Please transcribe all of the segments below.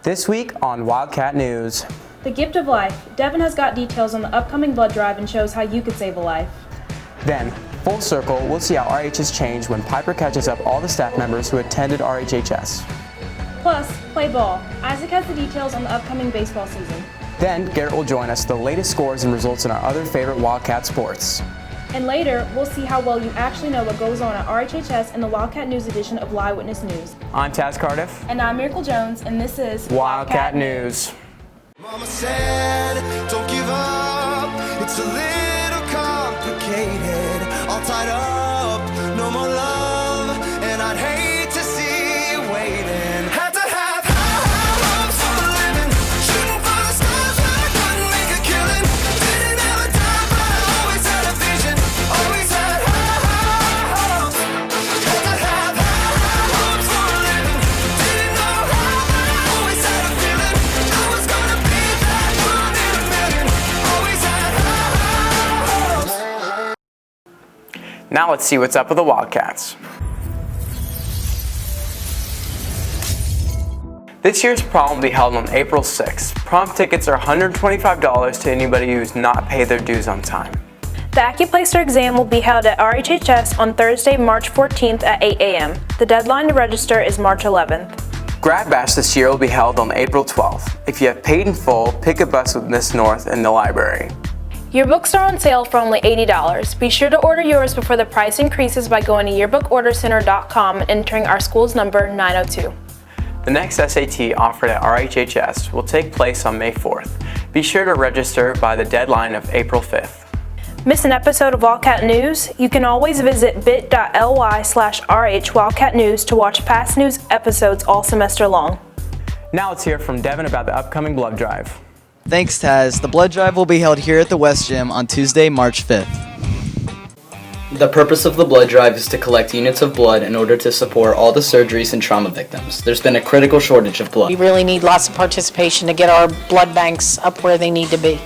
This week on Wildcat News. The gift of life. Devan has got details on the upcoming blood drive and shows how you could save a life. Then, full circle, we'll see how RH has changed when Piper catches up all the staff members who attended RHHS. Plus, play ball. Isaac has the details on the upcoming baseball season. Then, Garrett will join us the latest scores and results in our other favorite Wildcat sports. And later, we'll see how well you actually know what goes on at RHHS in the Wildcat News edition of Live Witness News. I'm Tazman Cardiff. And I'm Myrical Jones, and this is Wildcat News. Mama said, don't give up, it's a little complicated, all tied up, no more love, and I'd hate to see you waiting. Had to have high hopes for a living, shooting for the stars when I couldn't make a killing, didn't have a time but I always had a vision, always had high hopes. Had to have high hopes for a living, didn't know how but I always had a feeling I was gonna be that one in a million, always had high hopes. Now let's see what's up with the Wildcats. This year's prom will be held on April 6th. Prom tickets are $125 to anybody who's not paid their dues on time. The AccuPlacer exam will be held at RHHS on Thursday, March 14th at 8 a.m. The deadline to register is March 11th. Grad Bash this year will be held on April 12th. If you have paid in full, pick a bus with Miss North in the library. Your books are on sale for only $80. Be sure to order yours before the price increases by going to yearbookordercenter.com and entering our school's number 902. The next SAT offered at RHHS will take place on May 4th. Be sure to register by the deadline of April 5th. Miss an episode of Wildcat News? You can always visit bit.ly/RH Wildcat News to watch past news episodes all semester long. Now let's hear from Devan about the upcoming blood drive. Thanks, Taz. The blood drive will be held here at the West Gym on Tuesday, March 5th. The purpose of the blood drive is to collect units of blood in order to support all the surgeries and trauma victims. There's been a critical shortage of blood. We really need lots of participation to get our blood banks up where they need to be.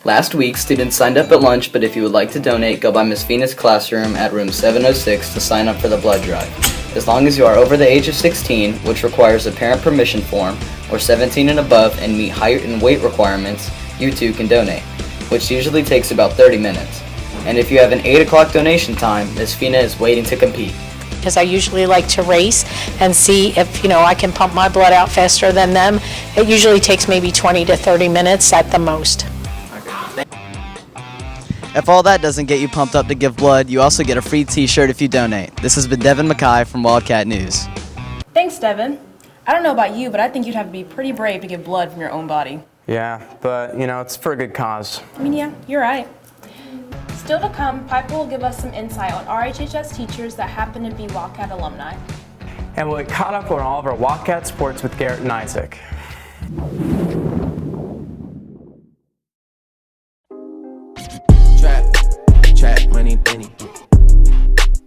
Last week, students signed up at lunch, but if you would like to donate, go by Ms. Venus' classroom at room 706 to sign up for the blood drive. As long as you are over the age of 16, which requires a parent permission form, or 17 and above and meet height and weight requirements, you too can donate, which usually takes about 30 minutes. And if you have an 8 o'clock donation time, Ms. Fina is waiting to compete. Because I usually like to race and see if, I can pump my blood out faster than them. It usually takes maybe 20 to 30 minutes at the most. If all that doesn't get you pumped up to give blood, you also get a free t-shirt if you donate. This has been Devan McKay from Wildcat News. Thanks, Devan. I don't know about you, but I think you'd have to be pretty brave to give blood from your own body. Yeah, but it's for a good cause. Yeah, you're right. Still to come, Piper will give us some insight on RHHS teachers that happen to be Wildcat alumni. And we'll get caught up on all of our Wildcat sports with Garrett and Isaac. Trap, money, penny.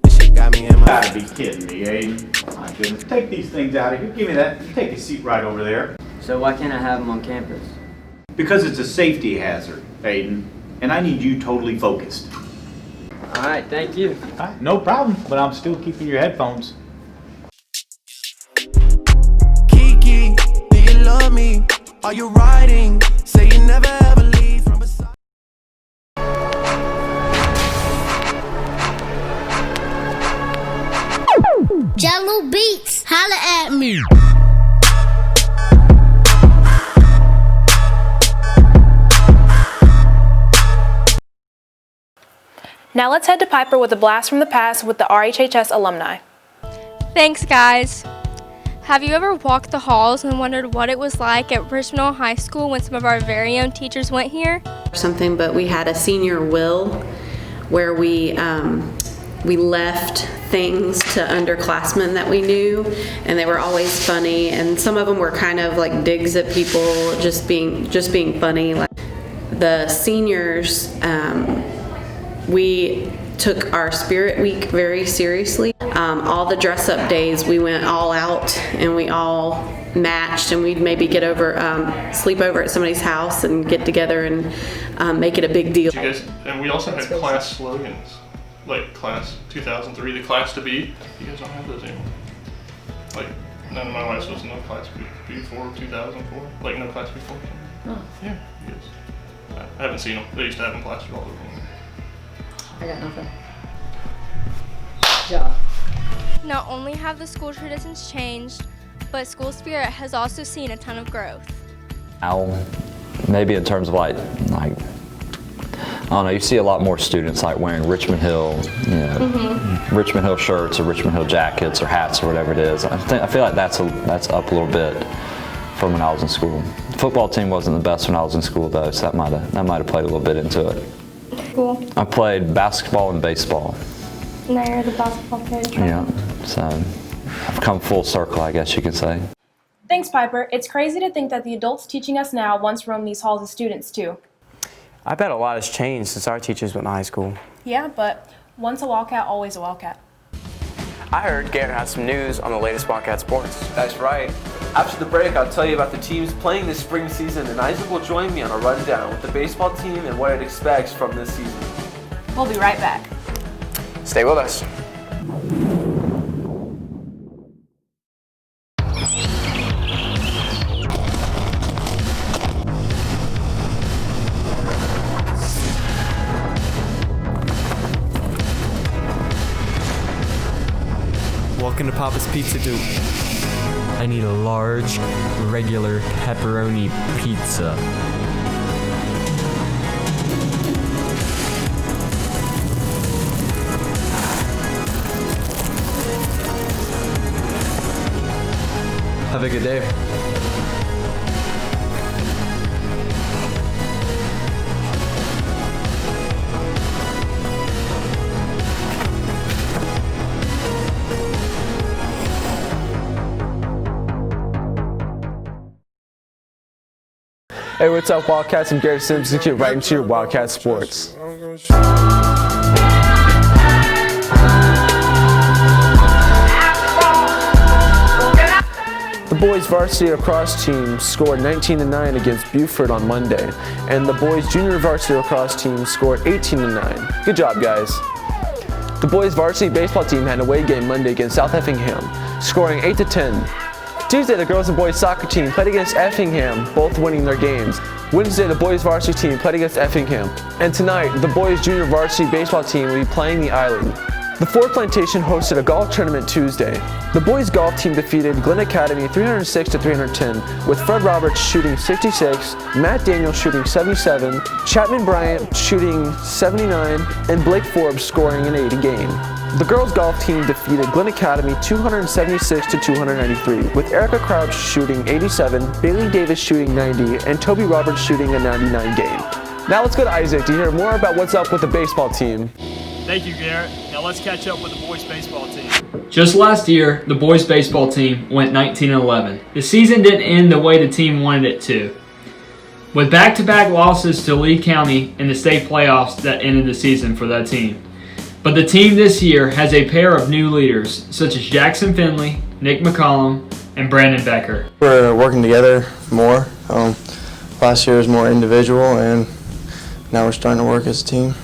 This shit got me in my... Gotta be kidding me, Aiden. My goodness. Take these things out of here. Give me that. Take a seat right over there. So why can't I have them on campus? Because it's a safety hazard, Aiden. And I need you totally focused. Alright, thank you. No problem, but I'm still keeping your headphones. Kiki, do you love me? Are you riding? Say you never ever leave from beside. Jello Beats, holla at me. Now let's head to Piper with a blast from the past with the RHHS alumni. Thanks, guys. Have you ever walked the halls and wondered what it was like at Richmond High School when some of our very own teachers went here? But we had a senior will where we left things to underclassmen that we knew, and they were always funny, and some of them were kind of like digs at people, just being funny. Like the seniors, we took our Spirit Week very seriously. All the dress-up days, we went all out and we all matched, and we'd maybe get over, sleep over at somebody's house and get together and make it a big deal. And we also had class slogans, like class 2003, the class to be. You guys don't have those anymore. Like, none of my life was no class B. before 2004, like no class before. Oh. Yeah, he is. I haven't seen him. They used to have him plastered all over him. I got nothing. Job. Not only have the school traditions changed, but school spirit has also seen a ton of growth. Now, maybe in terms of like I don't know, you see a lot more students like wearing Richmond Hill, Richmond Hill shirts or Richmond Hill jackets or hats or whatever it is. I feel like that's up a little bit from when I was in school. The football team wasn't the best when I was in school though, so that might have played a little bit into it. Cool. I played basketball and baseball. Now you're the basketball coach. Yeah, so I've come full circle, I guess you could say. Thanks, Piper. It's crazy to think that the adults teaching us now once roamed these halls as students too. I bet a lot has changed since our teachers went to high school. Yeah, but once a Wildcat, always a Wildcat. I heard Garrett has some news on the latest Wildcat Sports. That's right. After the break, I'll tell you about the teams playing this spring season, and Isaac will join me on a rundown with the baseball team and what it expects from this season. We'll be right back. Stay with us. Welcome to Papa's Pizza Dude. I need a large, regular pepperoni pizza. Have a good day. Hey, what's up, Wildcats? I'm Garrett Sims. Let's get right into your Wildcat Sports. The boys varsity lacrosse team scored 19-9 against Buford on Monday, and the boys junior varsity lacrosse team scored 18-9. Good job, guys. The boys varsity baseball team had an away game Monday against South Effingham, scoring 8-10. Tuesday, the girls and boys soccer team played against Effingham, both winning their games. Wednesday, the boys varsity team played against Effingham. And tonight, the boys junior varsity baseball team will be playing the Island. The Ford Plantation hosted a golf tournament Tuesday. The boys golf team defeated Glen Academy 306-310, with Fred Roberts shooting 66, Matt Daniels shooting 77, Chapman Bryant shooting 79, and Blake Forbes scoring an 80 game. The girls golf team defeated Glen Academy 276-293, with Erica Crouch shooting 87, Bailey Davis shooting 90, and Toby Roberts shooting a 99 game. Now let's go to Isaac to hear more about what's up with the baseball team. Thank you, Garrett. Now let's catch up with the boys baseball team. Just last year, the boys baseball team went 19-11. The season didn't end the way the team wanted it to, with back-to-back losses to Lee County in the state playoffs that ended the season for that team. But the team this year has a pair of new leaders, such as Jackson Finley, Nick McCollum, and Brandon Becker. We're working together more. Last year was more individual, and now we're starting to work as a team.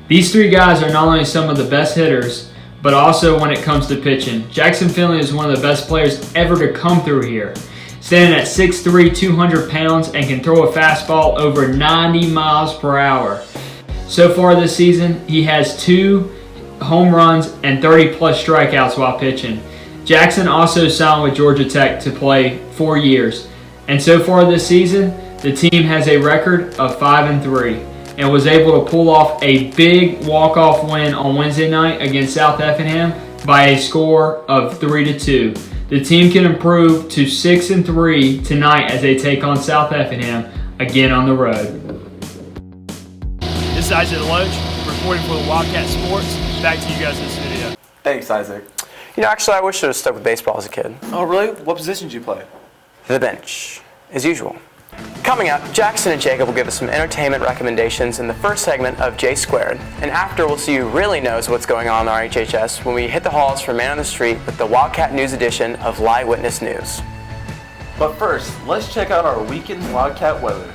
These three guys are not only some of the best hitters, but also when it comes to pitching. Jackson Finley is one of the best players ever to come through here, standing at 6'3", 200 pounds, and can throw a fastball over 90 miles per hour. So far this season, he has 2 home runs and 30-plus strikeouts while pitching. Jackson also signed with Georgia Tech to play 4 years. And so far this season, the team has a record of 5-3 and was able to pull off a big walk-off win on Wednesday night against South Effingham by a score of 3-2. The team can improve to 6-3 tonight as they take on South Effingham again on the road. This is Isaac Deloach, reporting for the Wildcat Sports. Back to you guys in the studio. Thanks, Isaac. You know, actually, I wish I would have stuck with baseball as a kid. Oh, really? What position did you play? The bench, as usual. Coming up, Jackson and Jacob will give us some entertainment recommendations in the first segment of J Squared. And after, we'll see who really knows what's going on in RHHS when we hit the halls for Man on the Street with the Wildcat News edition of Live Witness News. But first, let's check out our weekend Wildcat weather.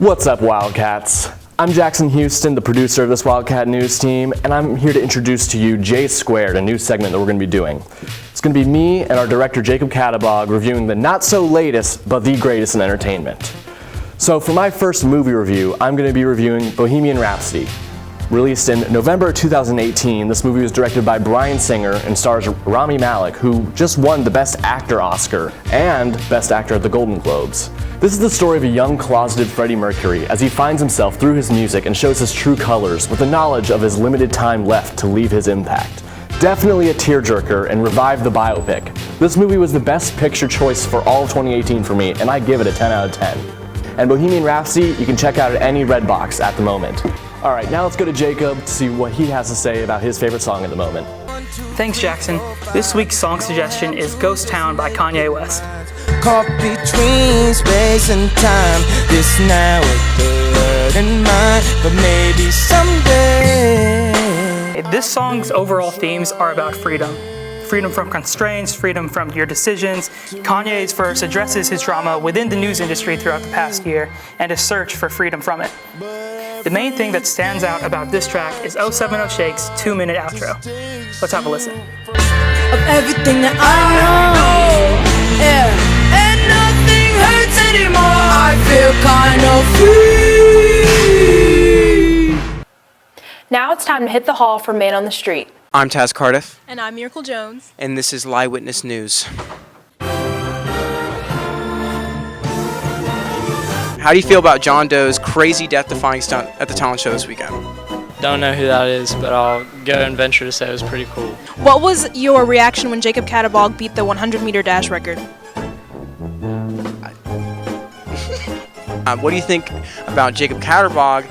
What's up, Wildcats? I'm Jackson Huston, the producer of this Wildcat News team, and I'm here to introduce to you J Squared, a new segment that we're going to be doing. It's going to be me and our director, Jacob Catibog, reviewing the not-so-latest, but the greatest in entertainment. So for my first movie review, I'm going to be reviewing Bohemian Rhapsody. Released in November 2018, this movie was directed by Bryan Singer and stars Rami Malek, who just won the Best Actor Oscar and Best Actor at the Golden Globes. This is the story of a young closeted Freddie Mercury as he finds himself through his music and shows his true colors with the knowledge of his limited time left to leave his impact. Definitely a tearjerker and revived the biopic. This movie was the best picture choice for all of 2018 for me, and I give it a 10 out of 10. And Bohemian Rhapsody, you can check out at any Redbox at the moment. All right, now let's go to Jacob to see what he has to say about his favorite song at the moment. Thanks, Jackson. This week's song suggestion is Ghost Town by Kanye West. Caught between space and time, this now with the word in mind, but maybe someday. This song's overall themes are about freedom. Freedom from constraints, freedom from your decisions. Kanye's verse addresses his drama within the news industry throughout the past year and his search for freedom from it. The main thing that stands out about this track is 070 Shake's 2-minute outro. Let's have a listen. Of everything that I know, yeah, and nothing hurts anymore. I feel kind of free. Now it's time to hit the hall for Man on the Street. I'm Tazman Cardiff. And I'm Myrical Jones. And this is Live Witness News. How do you feel about John Doe's crazy death-defying stunt at the talent show this weekend? Don't know who that is, but I'll go and venture to say it was pretty cool. What was your reaction when Jacob Catibog beat the 100-meter dash record? What do you think about Jacob Catibog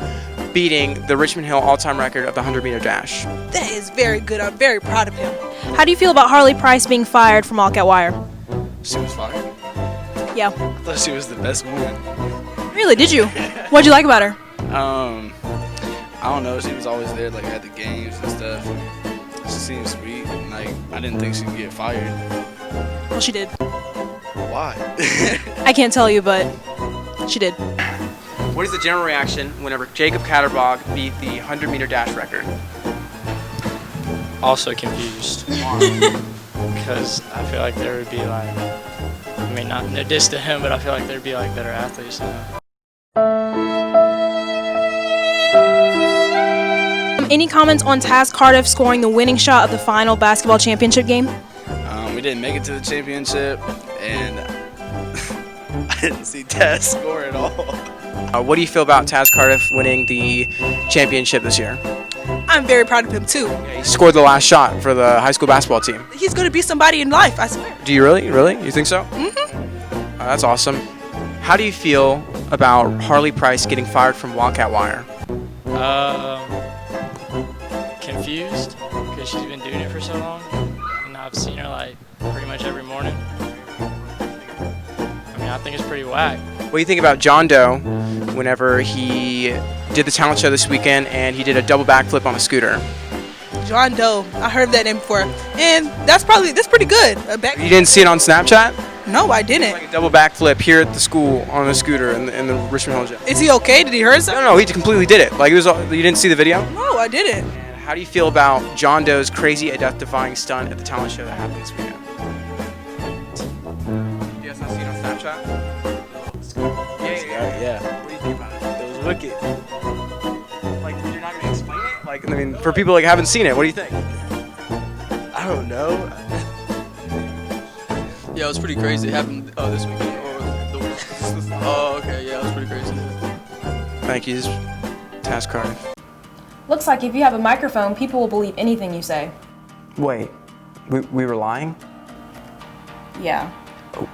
beating the Richmond Hill all-time record of the 100-meter dash? That is very good. I'm very proud of him. How do you feel about Harley Price being fired from Wildcat Wire? She was fired? Yeah. I thought she was the best woman. Really? Did you? What'd you like about her? I don't know. She was always there, like at the games and stuff. She seemed sweet. And, like, I didn't think she'd get fired. Well, she did. Why? I can't tell you, but she did. What is the general reaction whenever Jacob Catibog beat the 100-meter dash record? Also confused. Because I feel like there would be like, I mean, not no diss to him, but I feel like there'd be like better athletes than him. Any comments on Tazman Cardiff scoring the winning shot of the final basketball championship game? We didn't make it to the championship, and I didn't see Taz score at all. What do you feel about Tazman Cardiff winning the championship this year? I'm very proud of him, too. Yeah, he scored the last shot for the high school basketball team. He's going to be somebody in life, I swear. Do you really? Really? You think so? Mm-hmm. That's awesome. How do you feel about Harley Price getting fired from Wildcat Wire? Confused, because she's been doing it for so long, and I've seen her like pretty much every morning. I mean, I think it's pretty whack. What do you think about John Doe whenever he did the talent show this weekend and he did a double backflip on a scooter? John Doe, I heard that name before, and that's pretty good. You didn't see it on Snapchat? No, I didn't. Like a double backflip here at the school on a scooter in the Richmond Hill gym. Is he okay? Did he hurt something? No, he completely did it. Like you didn't see the video? No, I didn't. And how do you feel about John Doe's crazy death-defying stunt at the talent show that happened this weekend? You guys not seen it on Snapchat? Yeah. What do you think about it? It was wicked. Like, you're not going to explain it? Like, I mean, for people like haven't seen it, what do you think? I don't know. Yeah, it was pretty crazy. It happened this weekend. Oh, okay. Yeah, it was pretty crazy. Thank you. Tazman Cardiff. Looks like if you have a microphone, people will believe anything you say. Wait, we were lying? Yeah. Oh.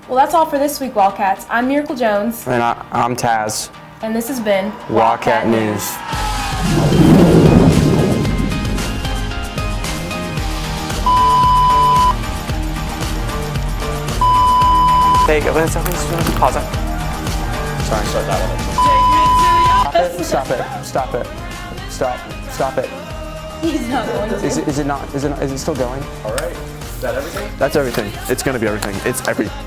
Well, that's all for this week, Wildcats. I'm Myrical Jones. And I'm Taz. And this has been Wildcat News. Hey, let's pause it. Sorry, start that one. Stop it. He's not going to. Is it still going? All right. Is that everything? That's everything. It's going to be everything. It's everything.